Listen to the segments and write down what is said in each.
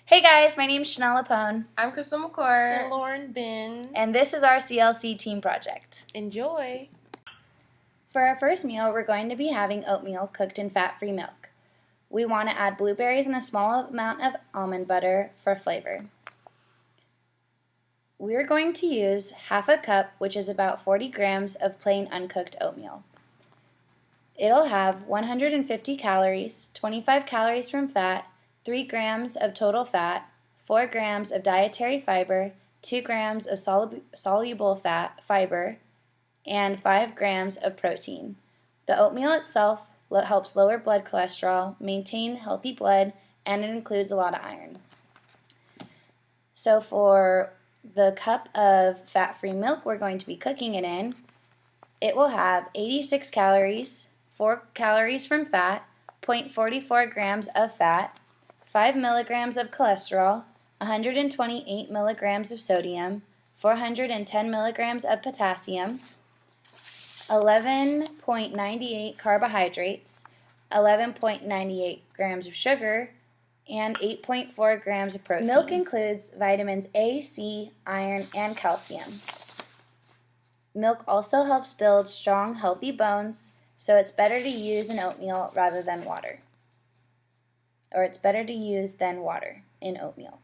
Hey guys, my name's Chanel Lapone, I'm Crystal McCord. And Lauren Benz. and this is our CLC team project. Enjoy. For our first meal, we're going to be having oatmeal cooked in fat-free milk. We want to add blueberries and a small amount of almond butter for flavor. We're going to use half a cup, which is about 40 grams of plain uncooked oatmeal. It'll have 150 calories, 25 calories from fat, 3 grams of total fat, 4 grams of dietary fiber, 2 grams of soluble fat fiber, and 5 grams of protein. The oatmeal itself helps lower blood cholesterol, maintain healthy blood, and it includes a lot of iron. So for the cup of fat-free milk we're going to be cooking it in, it will have 86 calories, 4 calories from fat, 0.44 grams of fat, 5 milligrams of cholesterol, 128 milligrams of sodium, 410 milligrams of potassium, 11.98 carbohydrates, 11.98 grams of sugar, and 8.4 grams of protein. Milk includes vitamins A, C, iron, and calcium. Milk also helps build strong, healthy bones, so it's better to use in oatmeal rather than water. Or it's better to use than water in oatmeal.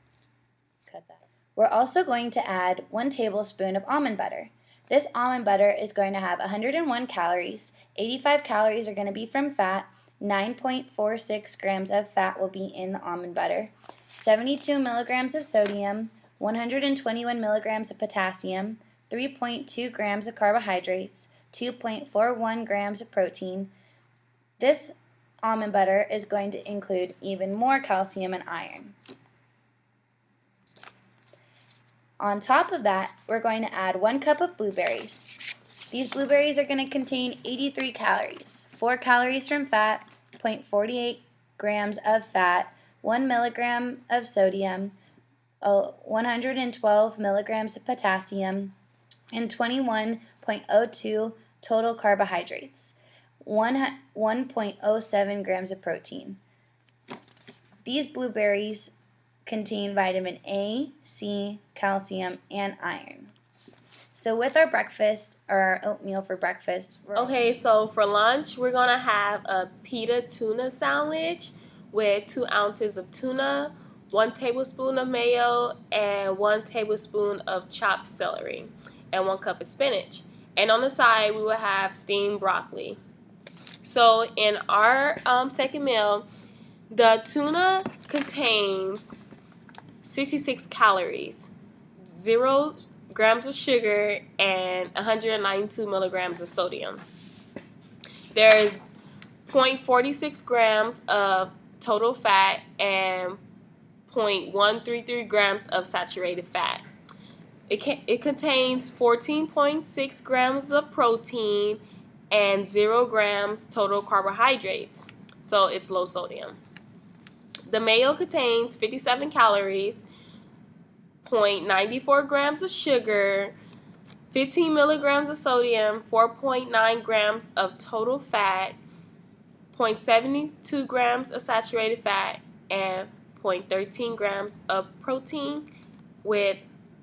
Cut that. We're also going to add 1 tablespoon of almond butter. This almond butter is going to have 101 calories, 85 calories are going to be from fat, 9.46 grams of fat will be in the almond butter, 72 milligrams of sodium, 121 milligrams of potassium, 3.2 grams of carbohydrates, 2.41 grams of protein. This almond butter is going to include even more calcium and iron. On top of that, we're going to add 1 cup of blueberries. These blueberries are going to contain 83 calories, 4 calories from fat, 0.48 grams of fat, 1 milligram of sodium, 112 milligrams of potassium, and 21.02 total carbohydrates. 1.07 grams of protein. These blueberries contain vitamin A, C, calcium, and iron. So with our breakfast, or our oatmeal for breakfast, Okay, so for lunch, we're going to have a pita tuna sandwich with 2 ounces of tuna, 1 tablespoon of mayo, and 1 tablespoon of chopped celery, and 1 cup of spinach. And on the side, we will have steamed broccoli. So in our second meal, the tuna contains 66 calories, 0 grams of sugar, and 192 milligrams of sodium. There's 0.46 grams of total fat and 0.133 grams of saturated fat. It contains 14.6 grams of protein and 0 grams total carbohydrates, so it's low sodium. The mayo contains 57 calories, 0.94 grams of sugar, 15 milligrams of sodium, 4.9 grams of total fat, 0.72 grams of saturated fat, and 0.13 grams of protein with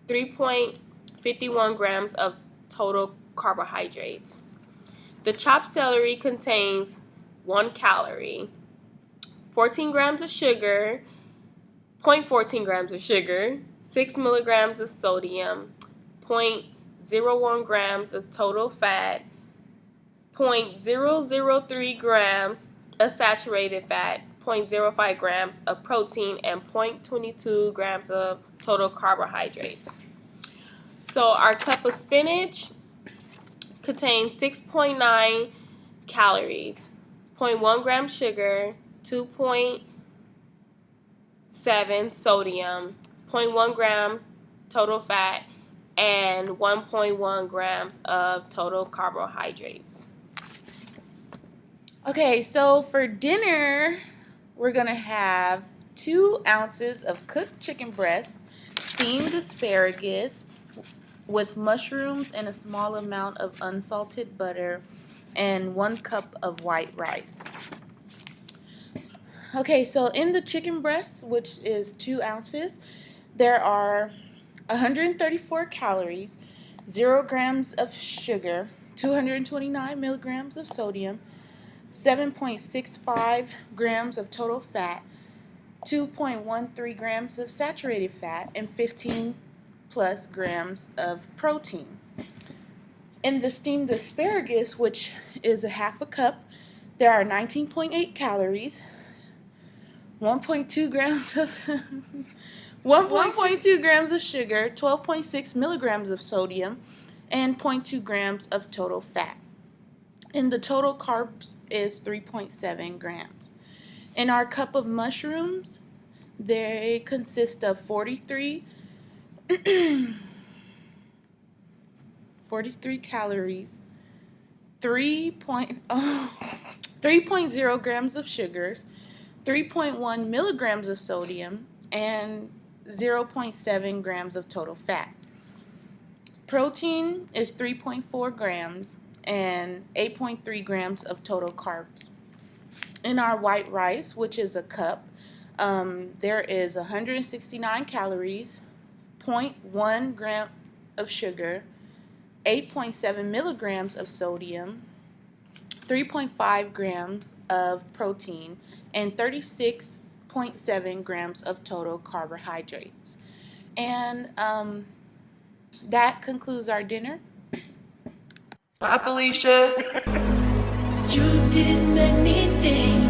3.51 grams of total carbohydrates. The chopped celery contains 1 calorie, 14 grams of sugar, 0.14 grams of sugar, 6 milligrams of sodium, 0.01 grams of total fat, 0.003 grams of saturated fat, 0.05 grams of protein, and 0.22 grams of total carbohydrates. So our cup of spinach contains 6.9 calories, 0.1 gram sugar, 2.7 sodium, 0.1 gram total fat, and 1.1 grams of total carbohydrates. Okay, so for dinner, we're going to have 2 ounces of cooked chicken breast, steamed asparagus with mushrooms and a small amount of unsalted butter, and 1 cup of white rice. Okay, so in the chicken breast, which is 2 ounces, there are 134 calories, 0 grams of sugar, 229 milligrams of sodium, 7.65 grams of total fat, 2.13 grams of saturated fat, and 15 plus grams of protein. In the steamed asparagus, which is a half a cup, there are 19.8 calories, 1.2 grams of 1.2 grams of sugar, 12.6 milligrams of sodium, and 0.2 grams of total fat. And the total carbs is 3.7 grams. In our cup of mushrooms, they consist of 43 calories, 3.0 grams of sugars, 3.1 milligrams of sodium, and 0.7 grams of total fat. Protein is 3.4 grams and 8.3 grams of total carbs. In our white rice, which is a cup, there is 169 calories, 0.1 gram of sugar, 8.7 milligrams of sodium, 3.5 grams of protein, and 36.7 grams of total carbohydrates. And that concludes our dinner. Bye, Felicia. You did many things.